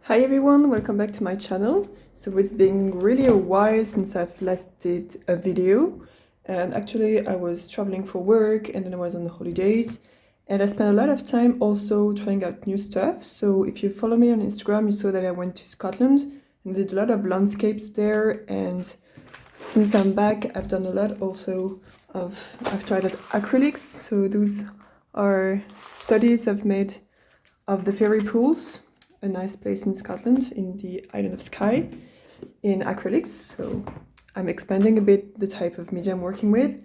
Hi everyone, welcome back to my channel. So it's been really a while since I've last did a video, and actually I was traveling for work and then I was on the holidays, and I spent a lot of time also trying out new stuff. So if you follow me on Instagram, you saw that I went to Scotland and did a lot of landscapes there, and since I'm back I've done a lot also I've tried out acrylics. So those are studies I've made of the fairy pools, a nice place in Scotland in the island of Skye, in acrylics. So I'm expanding a bit the type of media I'm working with,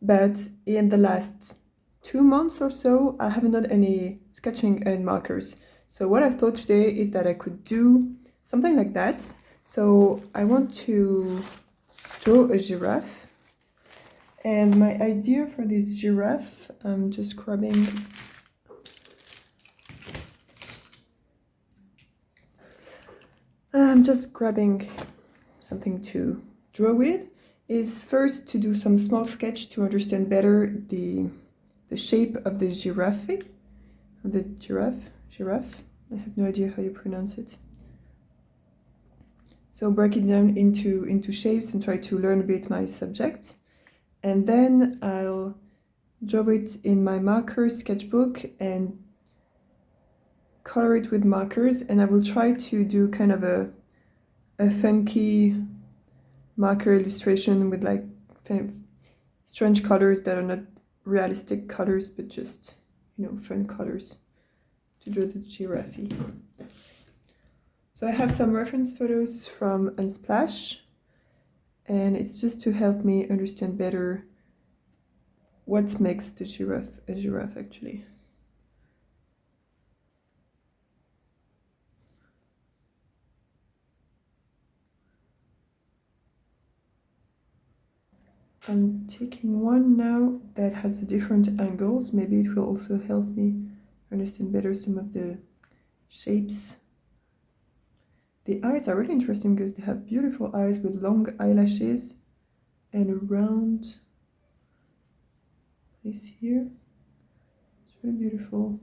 but in the last 2 months or so I haven't done any sketching and markers. So what I thought today is that I could do something like that. So I want to draw a giraffe, and my idea for this giraffe, I'm just grabbing something to draw with, is first to do some small sketch to understand better the shape of the giraffe. Giraffe. I have no idea how you pronounce it. So break it down into shapes and try to learn a bit my subject. And then I'll draw it in my marker sketchbook and color it with markers, and I will try to do kind of a funky marker illustration with like strange colors that are not realistic colors but just, fun colors to draw the giraffe. So I have some reference photos from Unsplash, and it's just to help me understand better what makes the giraffe a giraffe actually. I'm taking one now that has different angles. Maybe it will also help me understand better some of the shapes. The eyes are really interesting because they have beautiful eyes with long eyelashes and a round place here. It's really beautiful.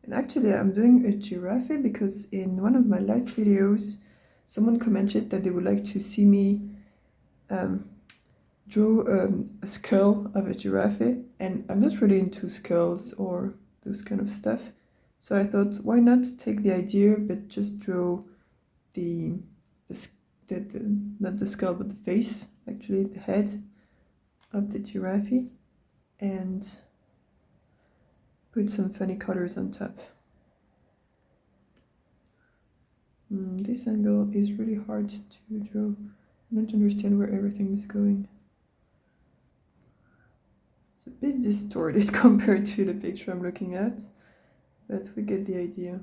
And actually I'm doing a giraffe because in one of my last videos someone commented that they would like to see me draw a skull of a giraffe, and I'm not really into skulls or those kind of stuff. So I thought, why not take the idea but just draw the not the skull but the face, actually the head of the giraffe, and put some funny colors on top. This angle is really hard to draw. I don't understand where everything is going. It's a bit distorted compared to the picture I'm looking at, but we get the idea.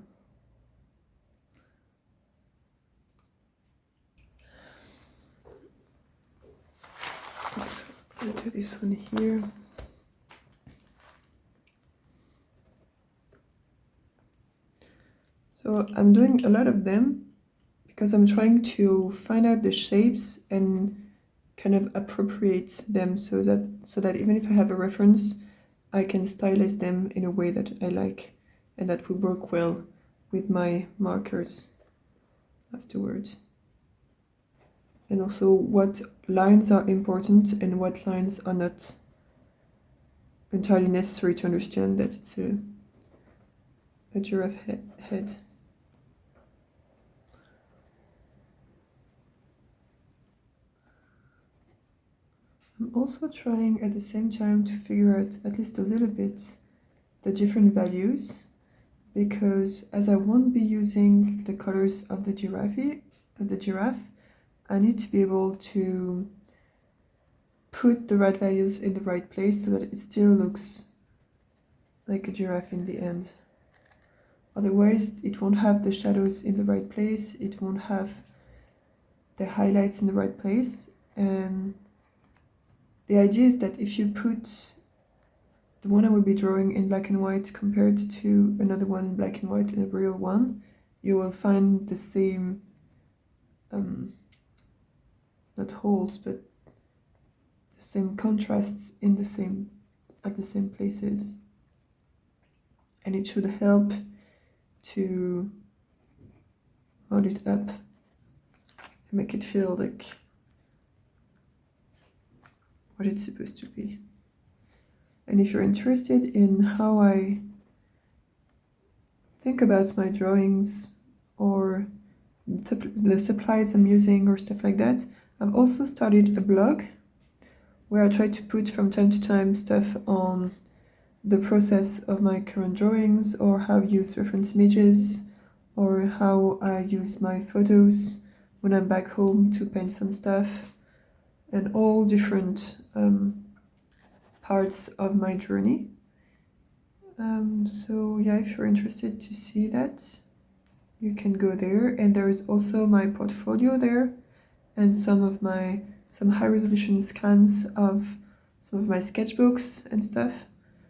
I'll do this one here. So I'm doing a lot of them because I'm trying to find out the shapes and kind of appropriate them so that even if I have a reference, I can stylize them in a way that I like and that will work well with my markers afterwards. And also what lines are important and what lines are not entirely necessary to understand that it's a giraffe head. I'm also trying at the same time to figure out at least a little bit the different values, because as I won't be using the colors of the giraffe, I need to be able to put the right values in the right place so that it still looks like a giraffe in the end. Otherwise it won't have the shadows in the right place, it won't have the highlights in the right place, and the idea is that if you put the one I will be drawing in black and white compared to another one in black and white and a real one, you will find the same, not holes, but the same contrasts at the same places. And it should help to hold it up and make it feel like what it's supposed to be. And if you're interested in how I think about my drawings or the supplies I'm using or stuff like that, I've also started a blog where I try to put from time to time stuff on the process of my current drawings, or how I use reference images, or how I use my photos when I'm back home to paint some stuff, and all different parts of my journey. So yeah, if you're interested to see that, you can go there. And there is also my portfolio there, and some high resolution scans of some of my sketchbooks and stuff.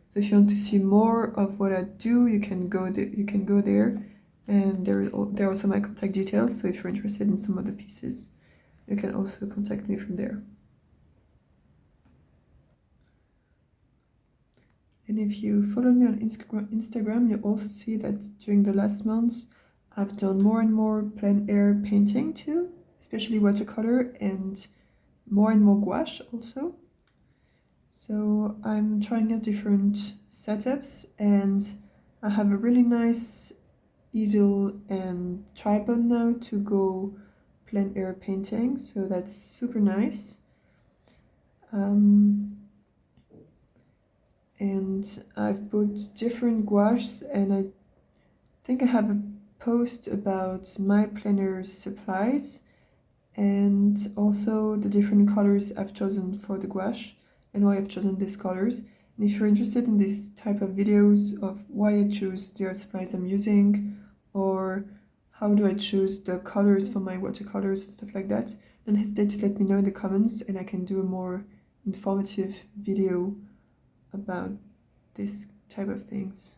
So if you want to see more of what I do, you can go there, and there are also my contact details. So if you're interested in some of the pieces, you can also contact me from there. And if you follow me on Instagram, you'll also see that during the last months, I've done more and more plein air painting too, especially watercolor, and more gouache also. So I'm trying out different setups, and I have a really nice easel and tripod now to go plein air painting, so that's super nice. And I've bought different gouaches, and I think I have a post about my plein air supplies and also the different colors I've chosen for the gouache and why I've chosen these colors. And if you're interested in this type of videos of why I choose the art supplies I'm using, or how do I choose the colors for my watercolors and stuff like that, don't hesitate to let me know in the comments, and I can do a more informative video about this type of things.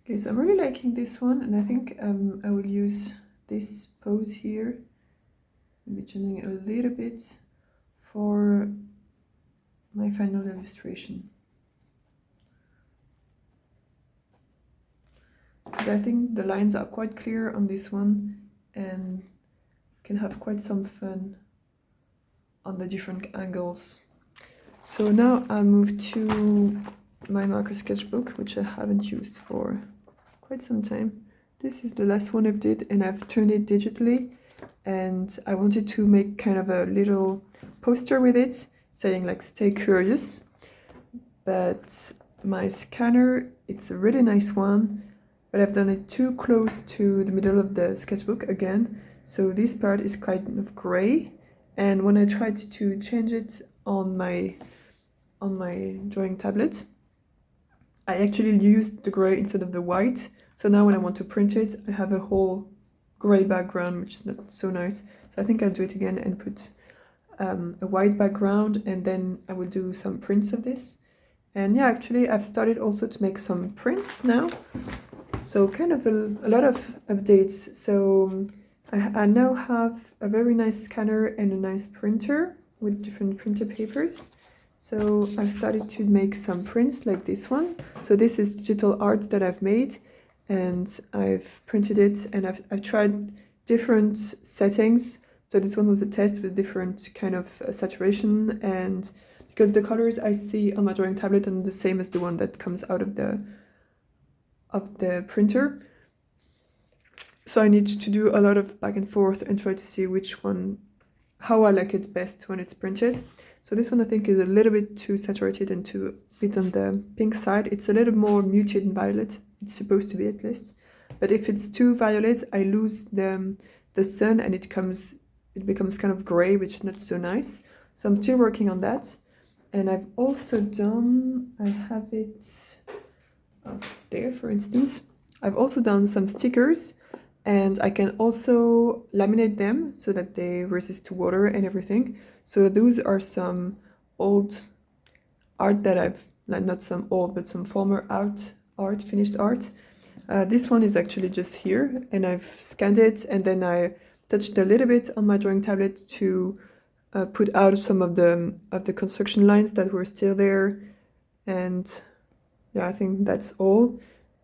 Okay, so I'm really liking this one, and I think I will use this pose here, maybe changing it a little bit for my final illustration. So I think the lines are quite clear on this one, and can have quite some fun on the different angles. So now I'll move to my marker sketchbook, which I haven't used for quite some time. This is the last one I've did, and I've turned it digitally, and I wanted to make kind of a little poster with it saying like stay curious, but my scanner, it's a really nice one, but I've done it too close to the middle of the sketchbook again, so this part is kind of gray. And when I tried to change it on my drawing tablet, I actually used the gray instead of the white. So now when I want to print it, I have a whole gray background, which is not so nice. So I think I'll do it again and put a white background, and then I will do some prints of this. And yeah, actually I've started also to make some prints now. So kind of a lot of updates. So I now have a very nice scanner and a nice printer with different printer papers. So I've started to make some prints like this one. So this is digital art that I've made, and I've printed it, and I've tried different settings. So this one was a test with different kind of saturation, and because the colors I see on my drawing tablet are the same as the one that comes out of the printer. So I need to do a lot of back and forth and try to see which one, how I like it best when it's printed. So this one I think is a little bit too saturated and too bit on the pink side. It's a little more muted and violet. It's supposed to be at least. But if it's too violet, I lose the sun, and it becomes kind of gray, which is not so nice. So I'm still working on that. And I've also done, I have it up there for instance. I've also done some stickers, and I can also laminate them so that they resist to water and everything. So those are some old art that I've, like not some old, but some former art, finished art. This one is actually just here, and I've scanned it, and then I touched a little bit on my drawing tablet to put out some of the construction lines that were still there, and yeah, I think that's all.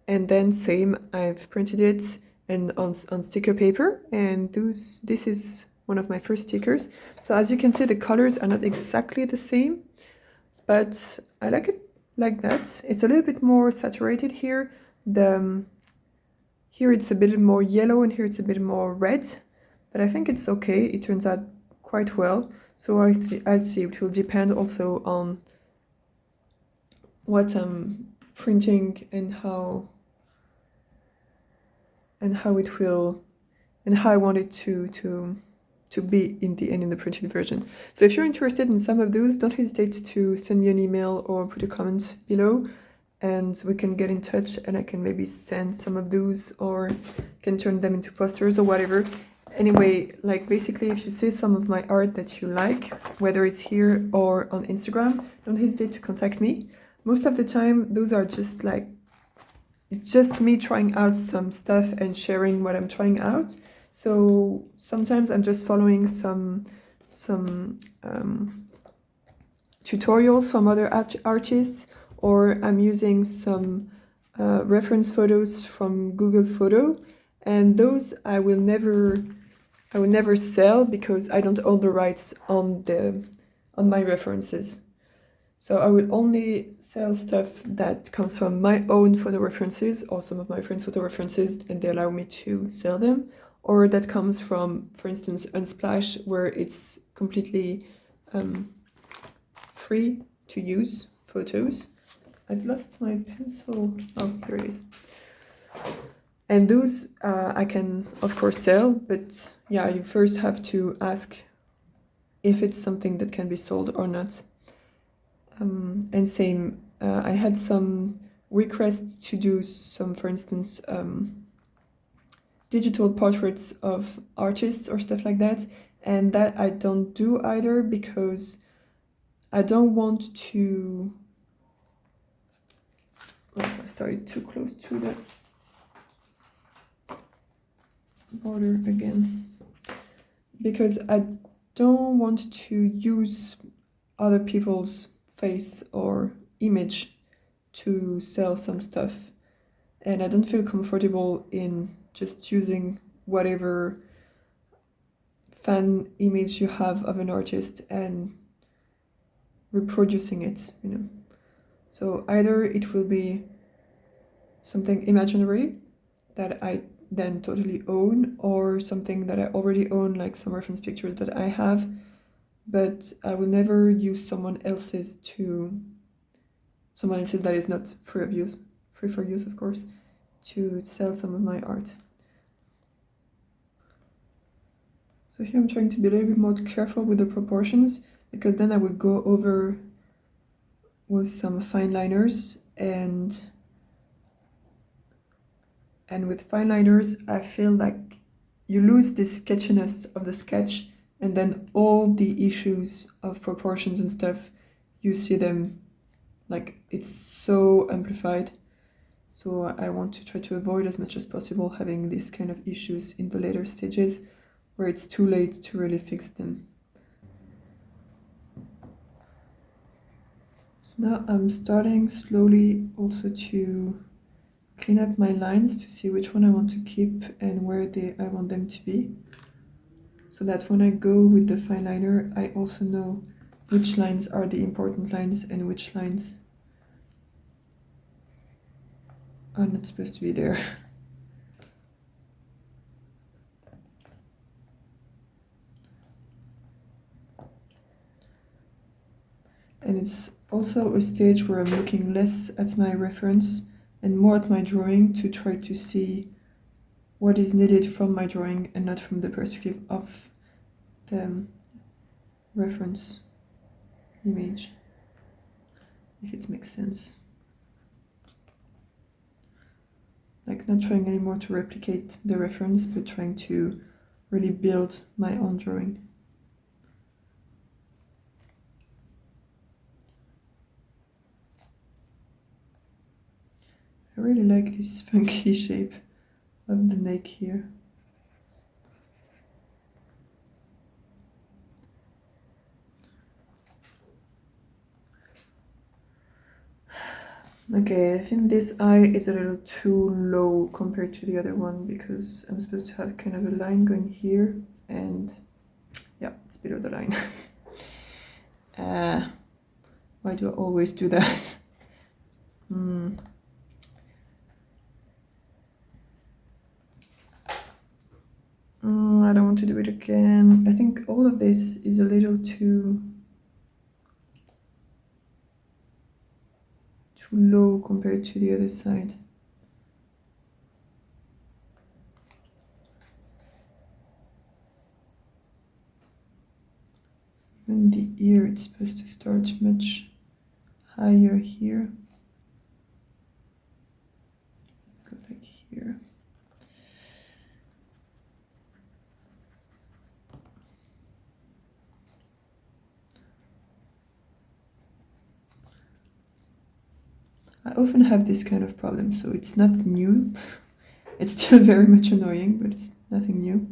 And then same, I've printed it and on sticker paper, and this is one of my first stickers. So as you can see, the colors are not exactly the same, but I like it like that. It's a little bit more saturated here. Here it's a bit more yellow and here it's a bit more red, but I think it's okay. It turns out quite well. So I'll see. It will depend also on what I'm printing and how it will, and how I want it to be in the end in the printed version. So if you're interested in some of those, don't hesitate to send me an email or put a comment below, and we can get in touch, and I can maybe send some of those or can turn them into posters or whatever. Anyway, like basically, if you see some of my art that you like, whether it's here or on Instagram, don't hesitate to contact me. Most of the time, those are just like, it's just me trying out some stuff and sharing what I'm trying out. So sometimes I'm just following some tutorials from other artists, or I'm using some reference photos from Google Photo, and those I will never sell because I don't own the rights on my references. So I will only sell stuff that comes from my own photo references or some of my friends' photo references, and they allow me to sell them, or that comes from, for instance, Unsplash, where it's completely free to use photos. I've lost my pencil. Oh, here it is. And those I can, of course, sell, but yeah, you first have to ask if it's something that can be sold or not. And same, I had some requests to do some, for instance, digital portraits of artists or stuff like that, and that I don't do either because I don't want to... Oh, I started too close to the border again. Because I don't want to use other people's face or image to sell some stuff, and I don't feel comfortable in just using whatever fan image you have of an artist and reproducing it, you know. So either it will be something imaginary that I then totally own, or something that I already own, like some reference pictures that I have, but I will never use someone else's that is not free for use, of course, to sell some of my art. So here I'm trying to be a little bit more careful with the proportions, because then I will go over with some fine liners, and with fine liners I feel like you lose this sketchiness of the sketch, and then all the issues of proportions and stuff, you see them, like it's so amplified. So I want to try to avoid as much as possible having these kind of issues in the later stages where it's too late to really fix them. So now I'm starting slowly also to clean up my lines to see which one I want to keep and where I want them to be, so that when I go with the fine liner, I also know which lines are the important lines and which lines are not supposed to be there. And it's also a stage where I'm looking less at my reference and more at my drawing to try to see what is needed from my drawing and not from the perspective of the reference image, if it makes sense. Like not trying anymore to replicate the reference, but trying to really build my own drawing. I really like this funky shape of the neck here. Okay, I think this eye is a little too low compared to the other one because I'm supposed to have kind of a line going here and yeah, it's below the line. Why do I always do that? I don't want to do it again. I think all of this is a little too low compared to the other side. Even the ear, it's supposed to start much higher here. Go like here. I often have this kind of problem, so it's not new. It's still very much annoying, but it's nothing new.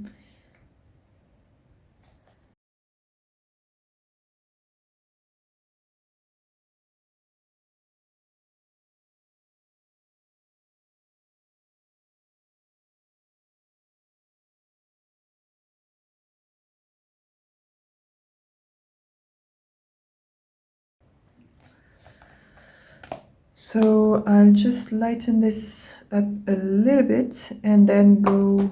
So I'll just lighten this up a little bit and then go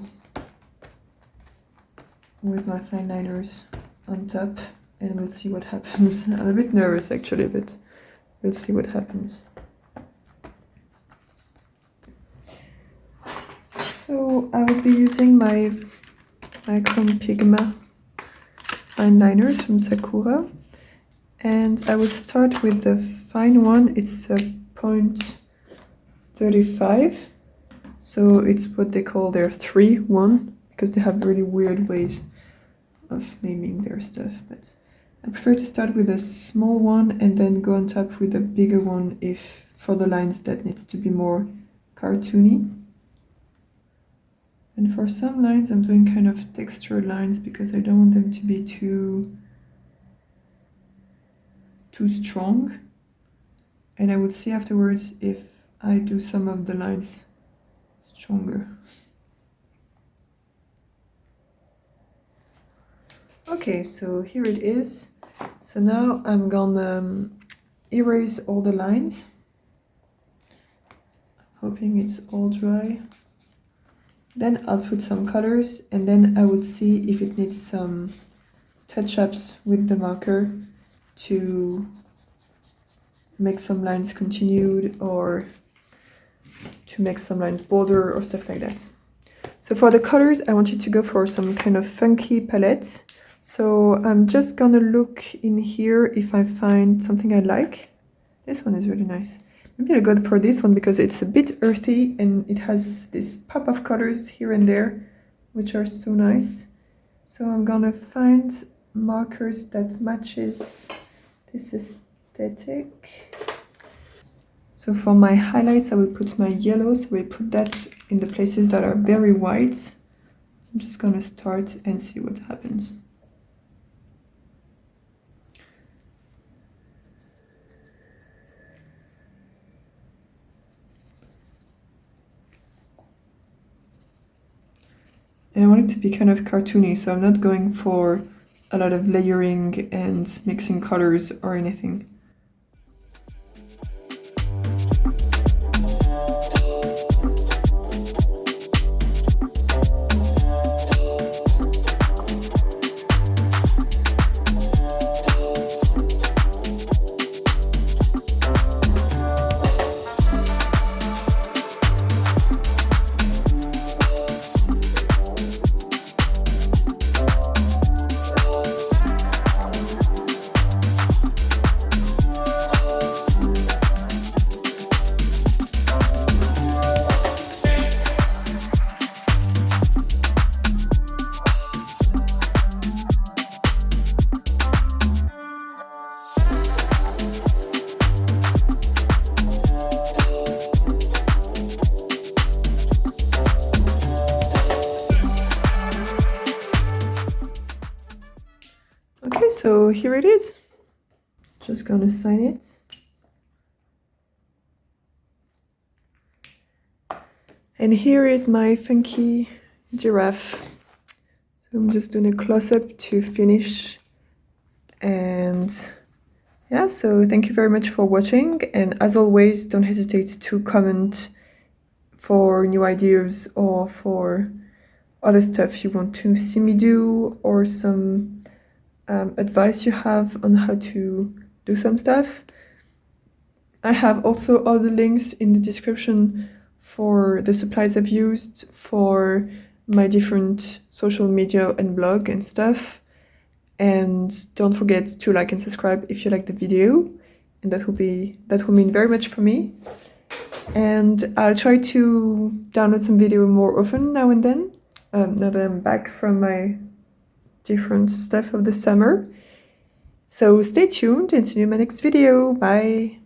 with my fine liners on top and we'll see what happens. I'm a bit nervous actually, but we'll see what happens. So I will be using my Sakura Pigma fine liners from Sakura, and I will start with the fine one. It's a 0.35, so it's what they call their 3-1 because they have really weird ways of naming their stuff, but I prefer to start with a small one and then go on top with a bigger one if for the lines that needs to be more cartoony. And for some lines I'm doing kind of textured lines because I don't want them to be too strong. And I would see afterwards if I do some of the lines stronger. Okay, so here it is. So now I'm gonna erase all the lines. Hoping it's all dry. Then I'll put some colors and then I would see if it needs some touch-ups with the marker to make some lines continued or to make some lines bolder or stuff like that. So for the colors, I wanted to go for some kind of funky palette. So I'm just gonna look in here if I find something I like. This one is really nice. Maybe I'll go for this one because it's a bit earthy and it has this pop of colors here and there, which are so nice. So I'm gonna find markers that matches this aesthetic. So for my highlights, I will put my yellow, so we put that in the places that are very white. I'm just gonna start and see what happens. And I want it to be kind of cartoony, so I'm not going for a lot of layering and mixing colors or anything. Okay, so here it is. Just gonna sign it. And here is my funky giraffe. So I'm just doing a close-up to finish. And yeah, so thank you very much for watching. And as always, don't hesitate to comment for new ideas or for other stuff you want to see me do, or some advice you have on how to do some stuff. I have also all the links in the description for the supplies I've used, for my different social media and blog and stuff. And don't forget to like and subscribe if you like the video, and that will mean very much for me. And I'll try to download some video more often now and then, now that I'm back from my different stuff of the summer. So stay tuned and see you in my next video. Bye!